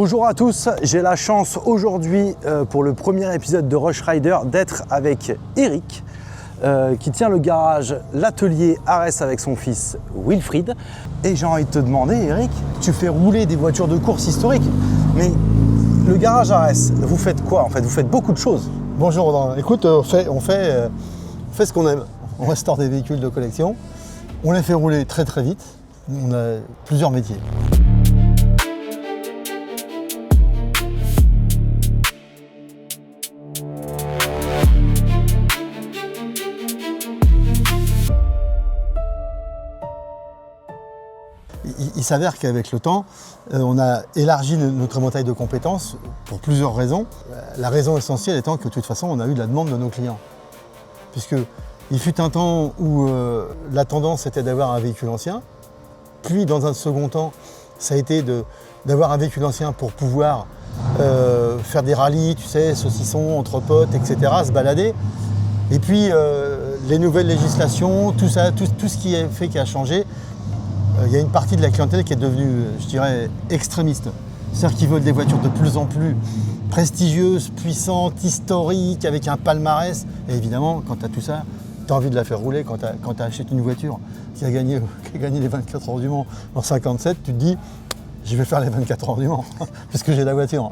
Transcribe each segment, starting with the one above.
Bonjour à tous, j'ai la chance aujourd'hui pour le premier épisode de Rush Rider d'être avec Eric qui tient le garage L'Atelier Arès avec son fils Wilfried. Et j'ai envie de te demander, Eric, tu fais rouler des voitures de course historiques, mais le garage Arès, vous faites quoi en fait? Vous faites beaucoup de choses. Bonjour Audrin, écoute, on fait ce qu'on aime. On restaure des véhicules de collection, on les fait rouler très très vite, on a plusieurs métiers. Il s'avère qu'avec le temps, on a élargi notre éventail de compétences pour plusieurs raisons. La raison essentielle étant que de toute façon, on a eu de la demande de nos clients. Puisqu'il fut un temps où la tendance était d'avoir un véhicule ancien, puis dans un second temps, ça a été d'avoir un véhicule ancien pour pouvoir faire des rallyes, tu sais, saucissons, entre potes, etc., se balader. Et puis les nouvelles législations, tout ça, tout ce qui a changé. Il y a une partie de la clientèle qui est devenue, je dirais, extrémiste. C'est-à-dire qu'ils veulent des voitures de plus en plus prestigieuses, puissantes, historiques, avec un palmarès. Et évidemment, quand tu as tout ça, tu as envie de la faire rouler. Quand tu acheté une voiture qui a gagné les 24 heures du Mans en 57, tu te dis, je vais faire les 24 heures du Mans, puisque j'ai la voiture.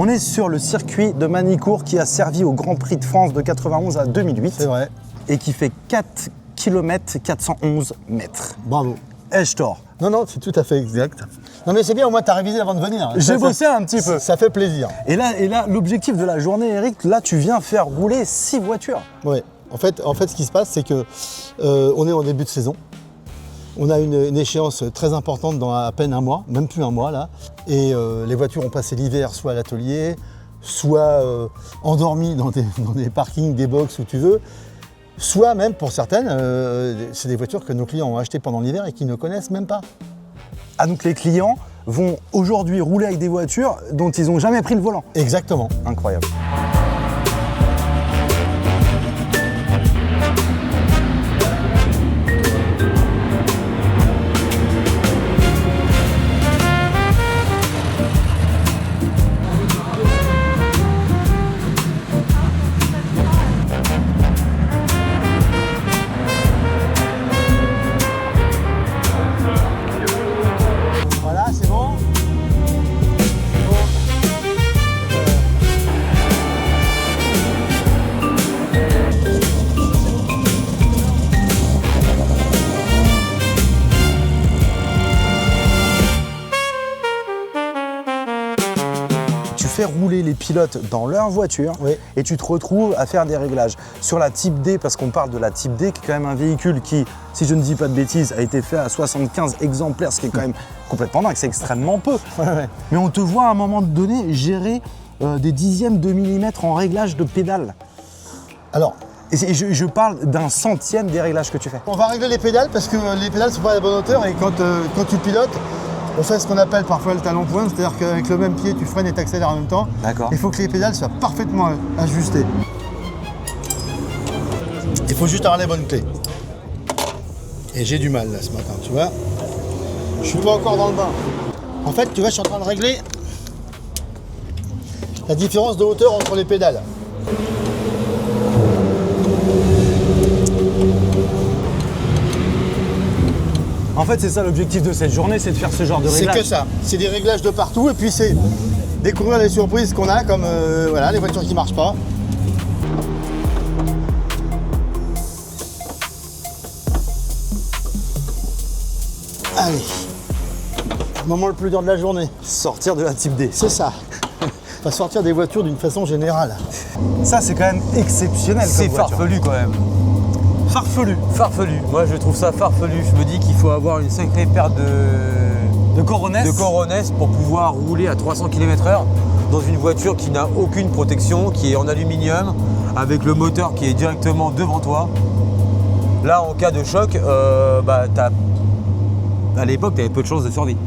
On est sur le circuit de Manicourt qui a servi au Grand Prix de France de 91 à 2008. C'est vrai. Et qui fait 4 km 411 mètres. Bravo. Ai-je tort? Non, c'est tout à fait exact. Non mais c'est bien, au moins tu as révisé avant de venir. J'ai bossé un petit peu. Ça fait plaisir. Et là l'objectif de la journée, Eric, là tu viens faire rouler 6 voitures. Oui. En fait, ce qui se passe, c'est que on est en début de saison. On a une échéance très importante dans à peine un mois, même plus un mois là. Et les voitures ont passé l'hiver soit à l'atelier, soit endormies dans des parkings, des box où tu veux, soit même pour certaines, c'est des voitures que nos clients ont achetées pendant l'hiver et qui ne connaissent même pas. Ah donc les clients vont aujourd'hui rouler avec des voitures dont ils n'ont jamais pris le volant. Exactement. Incroyable. Rouler les pilotes dans leur voiture, oui. Et tu te retrouves à faire des réglages. Sur la Type D, parce qu'on parle de la Type D, qui est quand même un véhicule qui, si je ne dis pas de bêtises, a été fait à 75 exemplaires, ce qui est quand même complètement dingue, c'est extrêmement peu. Ouais. Mais on te voit à un moment donné gérer des dixièmes de millimètre en réglage de pédales. Alors, et je parle d'un centième des réglages que tu fais. On va régler les pédales parce que les pédales ne sont pas à la bonne hauteur et quand tu pilotes, on fait ce qu'on appelle parfois le talon pointe, c'est-à-dire qu'avec le même pied, tu freines et t'accélères en même temps. D'accord. Il faut que les pédales soient parfaitement ajustées. Il faut juste avoir les bonnes clés. Et j'ai du mal là ce matin, tu vois. Je suis pas encore dans le bain. En fait, tu vois, je suis en train de régler la différence de hauteur entre les pédales. En fait, c'est ça l'objectif de cette journée, c'est de faire ce genre de réglage. C'est que ça, c'est des réglages de partout et puis c'est découvrir les surprises qu'on a comme voilà, les voitures qui ne marchent pas. Allez, le moment le plus dur de la journée. Sortir de la Type D. C'est ça. On va sortir des voitures d'une façon générale. Ça, c'est quand même exceptionnel. C'est farfelu quand même. Farfelu. Farfelu. Moi, je trouve ça farfelu. Je me dis qu'il faut avoir une sacrée paire de coronets pour pouvoir rouler à 300 km/h dans une voiture qui n'a aucune protection, qui est en aluminium, avec le moteur qui est directement devant toi. Là, en cas de choc, à l'époque, tu avais peu de chances de survie.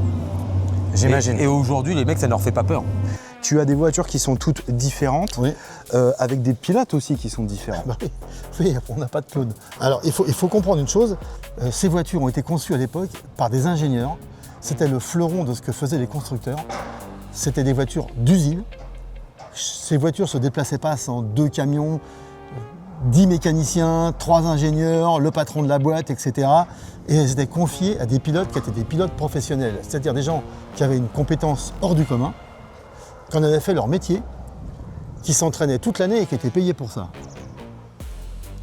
J'imagine. Et aujourd'hui, les mecs, ça ne leur fait pas peur. Tu as des voitures qui sont toutes différentes, Oui. avec des pilotes aussi qui sont différents. Bah oui, on n'a pas de clone. Alors, il faut comprendre une chose, ces voitures ont été conçues à l'époque par des ingénieurs. C'était le fleuron de ce que faisaient les constructeurs. C'était des voitures d'usine. Ces voitures ne se déplaçaient pas sans 2 camions, 10 mécaniciens, 3 ingénieurs, le patron de la boîte, etc. Et elles étaient confiées à des pilotes qui étaient des pilotes professionnels, c'est-à-dire des gens qui avaient une compétence hors du commun, qui en avaient fait leur métier, qui s'entraînaient toute l'année et qui étaient payés pour ça.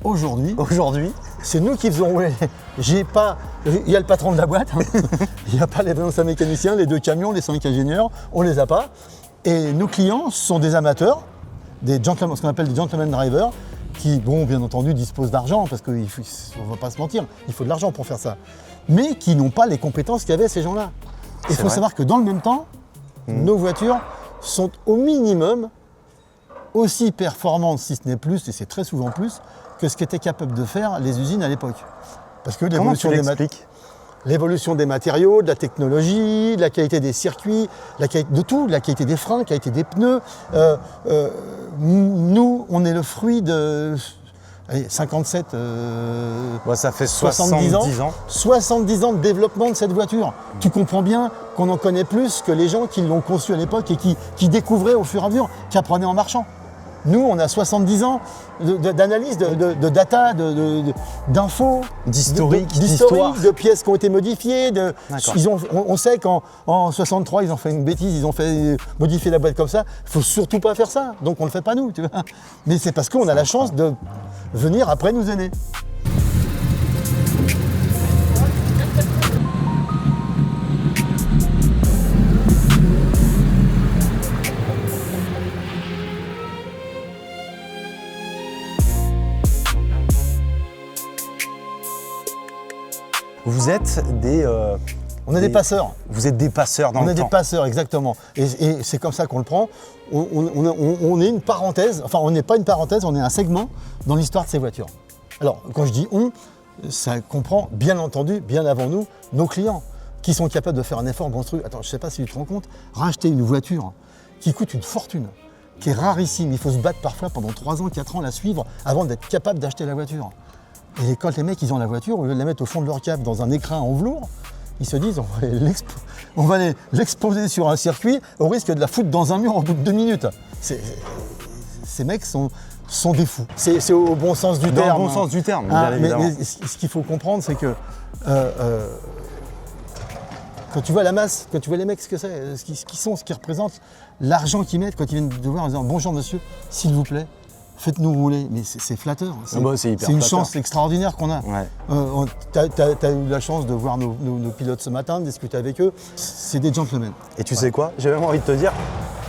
Aujourd'hui, c'est nous qui faisons rouler. Il y a le patron de la boîte, hein. Il n'y a pas les 25 mécaniciens, les 2 camions, les 5 ingénieurs, on ne les a pas. Et nos clients sont des amateurs, des gentlemen, ce qu'on appelle des gentlemen drivers, qui, bon, bien entendu, disposent d'argent, parce qu'on ne va pas se mentir, il faut de l'argent pour faire ça, mais qui n'ont pas les compétences qu'avaient ces gens-là. Il faut savoir que dans le même temps, nos voitures sont au minimum aussi performantes, si ce n'est plus, et c'est très souvent plus, que ce qu'étaient capables de faire les usines à l'époque. Parce que l'évolution des matériaux, de la technologie, de la qualité des circuits, de tout, de la qualité des freins, la qualité des pneus. Nous, on est le fruit de 57, ça fait 70 ans. 70 ans de développement de cette voiture. Tu comprends bien qu'on en connaît plus que les gens qui l'ont conçue à l'époque et qui découvraient au fur et à mesure, qui apprenaient en marchant. Nous, on a 70 d'analyse, de data, d'infos, d'historique, de pièces qui ont été modifiées. On sait qu'en 63, ils ont fait une bêtise, ils ont fait modifier la boîte comme ça. Il ne faut surtout pas faire ça, donc on ne le fait pas nous. Tu vois. Mais c'est parce qu'on a la chance de venir après nous aînés. Vous êtes des... on est des passeurs. Vous êtes des passeurs dans le temps. On est des passeurs, exactement. Et c'est comme ça qu'on le prend. On est une parenthèse, enfin on n'est pas une parenthèse, on est un segment dans l'histoire de ces voitures. Alors quand je dis on, ça comprend bien entendu, bien avant nous, nos clients qui sont capables de faire un effort monstrueux. Attends, je ne sais pas si tu te rends compte, racheter une voiture qui coûte une fortune, qui est rarissime, il faut se battre parfois pendant 3 ans, 4 ans, la suivre avant d'être capable d'acheter la voiture. Et quand les mecs ils ont la voiture, au lieu de la mettre au fond de leur cave dans un écrin en velours, ils se disent on va aller l'exposer sur un circuit au risque de la foutre dans un mur au bout de 2 minutes. Ces mecs sont des fous. C'est au bon sens du terme. Dans le bon sens du terme, bien évidemment. Mais ce qu'il faut comprendre, c'est que quand tu vois la masse, quand tu vois les mecs, ce qu'ils représentent, l'argent qu'ils mettent quand ils viennent te voir en disant « Bonjour monsieur, s'il vous plaît ». Faites-nous rouler, mais c'est flatteur. C'est une chance extraordinaire qu'on a. Ouais. Tu as eu la chance de voir nos pilotes ce matin, de discuter avec eux. C'est des gentlemen. Et tu sais quoi? J'ai même envie de te dire,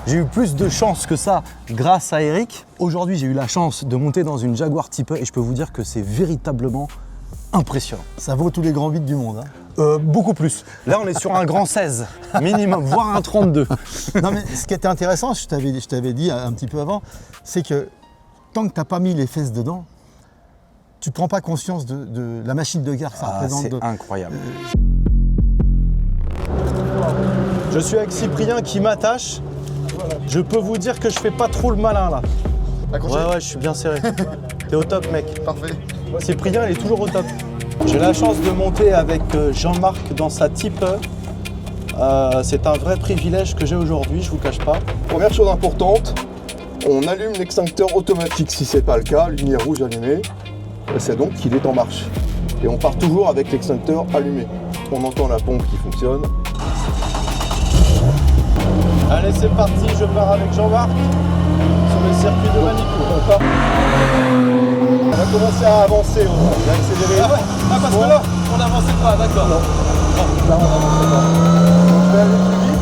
j'ai eu plus de chance que ça grâce à Eric. Aujourd'hui, j'ai eu la chance de monter dans une Jaguar Type E et je peux vous dire que c'est véritablement impressionnant. Ça vaut tous les grands 8 du monde. Hein. Beaucoup plus. Là, on est sur un grand 16 minimum, voire un 32. Non, mais ce qui était intéressant, je t'avais dit un petit peu avant, c'est que tant que tu n'as pas mis les fesses dedans, tu ne prends pas conscience de la machine de guerre que ça représente. C'est incroyable. Je suis avec Cyprien qui m'attache. Je peux vous dire que je fais pas trop le malin là. Ouais, je suis bien serré. T'es au top, mec. Parfait. Cyprien, il est toujours au top. J'ai la chance de monter avec Jean-Marc dans sa Type E. C'est un vrai privilège que j'ai aujourd'hui, je vous cache pas. Première chose importante, on allume l'extincteur automatique si c'est pas le cas, lumière rouge allumée, c'est donc qu'il est en marche. Et on part toujours avec l'extincteur allumé. On entend la pompe qui fonctionne. Allez, c'est parti, je pars avec Jean-Marc sur le circuit de Manicourt. On va commencer à avancer, on va accélérer. Ah ouais, parce que là, on n'avançait pas, d'accord. Là, on n'avançait pas. Je vais aller plus vite.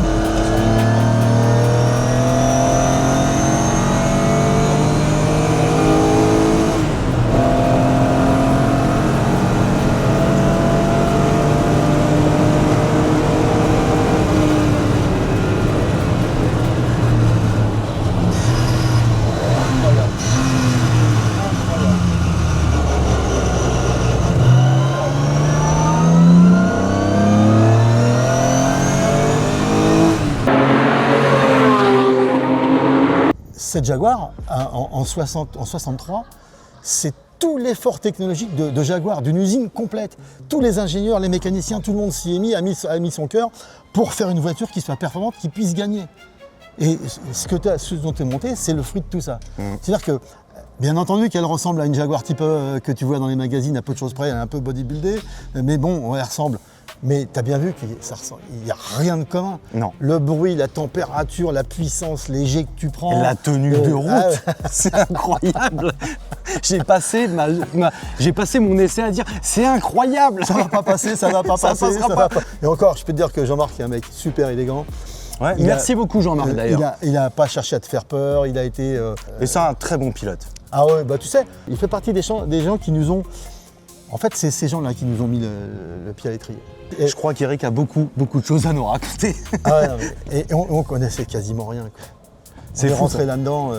cette Jaguar, en 63, c'est tout l'effort technologique de Jaguar, d'une usine complète. Tous les ingénieurs, les mécaniciens, tout le monde s'y est mis, a mis son cœur pour faire une voiture qui soit performante, qui puisse gagner. Et ce dont tu es monté, c'est le fruit de tout ça. C'est-à-dire que, bien entendu qu'elle ressemble à une Jaguar type que tu vois dans les magazines, à peu de choses près, elle est un peu bodybuildée, mais bon, elle ressemble. Mais tu as bien vu qu'il n'y a rien de commun. Non. Le bruit, la température, la puissance, les jets que tu prends. La tenue de route, c'est incroyable. J'ai passé mon essai à dire c'est incroyable. Ça va pas passer, ça va pas Ça passer. passera ça va pas. Et encore, je peux te dire que Jean-Marc est un mec super élégant. Ouais, merci beaucoup Jean-Marc d'ailleurs. Il a pas cherché à te faire peur, il a été... Et c'est un très bon pilote. Ah ouais, bah tu sais, il fait partie des gens qui nous ont... En fait, c'est ces gens-là qui nous ont mis le pied à l'étrier. Je crois qu'Eric a beaucoup de choses à nous raconter. Ah ouais, non, mais, et on connaissait quasiment rien, quoi. C'est on est fou, rentré ça. là-dedans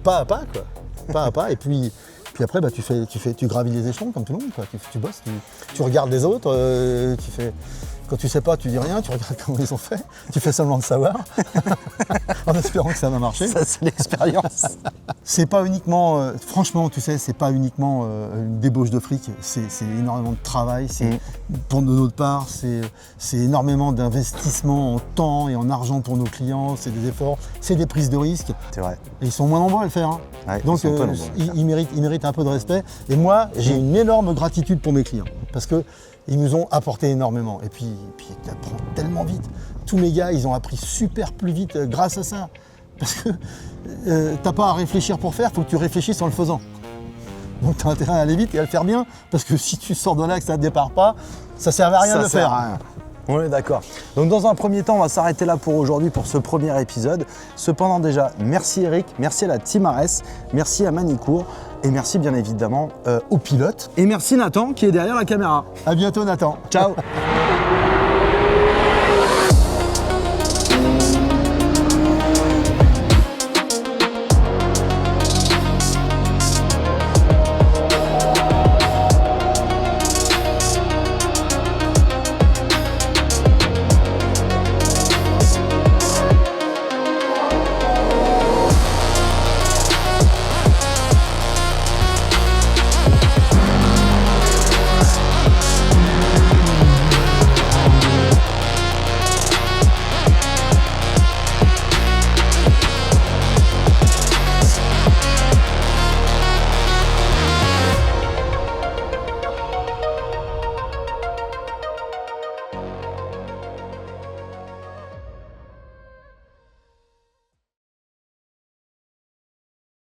pas à pas, quoi. Pas à pas, et puis après, bah, tu gravis les échelons comme tout le monde, quoi. Tu bosses, tu regardes les autres, quand tu sais pas, tu dis rien, tu regardes comment ils ont fait, tu fais semblant de savoir, en espérant que ça va marcher. Ça, c'est l'expérience. C'est pas uniquement, franchement, tu sais, c'est pas uniquement une débauche de fric, c'est énormément de travail, pour de notre part, c'est énormément d'investissement en temps et en argent pour nos clients, c'est des efforts, c'est des prises de risques. C'est vrai. Et ils sont moins nombreux à le faire. Hein. Ouais, Donc ils sont pas nombreux. ils méritent un peu de respect. Et moi, j'ai une énorme gratitude pour mes clients, parce qu'ils nous ont apporté énormément. Et puis tu apprends tellement vite. Tous mes gars, ils ont appris super plus vite grâce à ça. Parce que t'as pas à réfléchir pour faire, il faut que tu réfléchisses en le faisant. Donc tu as intérêt à aller vite et à le faire bien, parce que si tu sors de là et que ça ne départ pas, ça ne sert à rien de le sert faire. à rien. On est d'accord. Donc dans un premier temps, on va s'arrêter là pour aujourd'hui, pour ce premier épisode. Cependant déjà, merci Eric, merci à la Team Ares, merci à Manicourt et merci bien évidemment au pilote. Et merci Nathan qui est derrière la caméra. À bientôt Nathan. Ciao.